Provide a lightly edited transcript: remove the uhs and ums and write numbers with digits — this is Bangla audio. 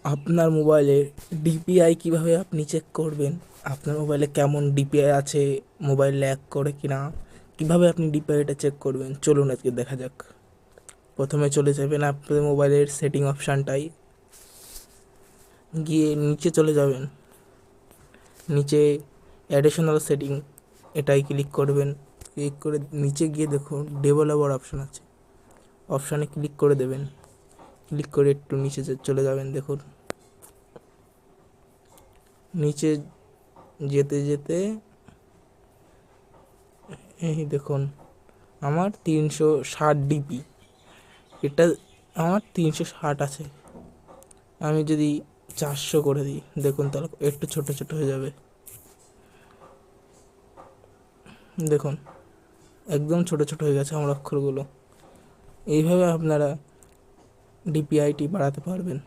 আপনার মোবাইলে ডিপিআই কিভাবে আপনি চেক করবেন? আপনার মোবাইলে কেমন ডিপিআই আছে, মোবাইল ল্যাগ করে কিনা, কিভাবে আপনি ডিপিআইটা চেক করবেন, চলুন আজকে দেখা যাক। প্রথমে চলে যাবেন আপনার মোবাইলের সেটিং অপশানটাই, গিয়ে নিচে চলে যাবেন, নিচে অ্যাডিশনাল সেটিং এটাই ক্লিক করবেন। ক্লিক করে নিচে গিয়ে দেখুন ডেভেলপার অপশান আছে, অপশানে ক্লিক করে দেবেন। ক্লিক করে একটু নিচে চলে যাবেন, দেখুন নিচে যেতে যেতে এই দেখুন আমার 360 ডিপি, এটা আমার 360 আছে। আমি যদি 400 করে দিই, দেখুন তাহলে একটু ছোট ছোট হয়ে যাবে, দেখুন একদম ছোট ছোট হয়ে গেছে আমার অক্ষরগুলো। এইভাবে আপনারা ডিপিআইটি বাড়াতে পারবেন।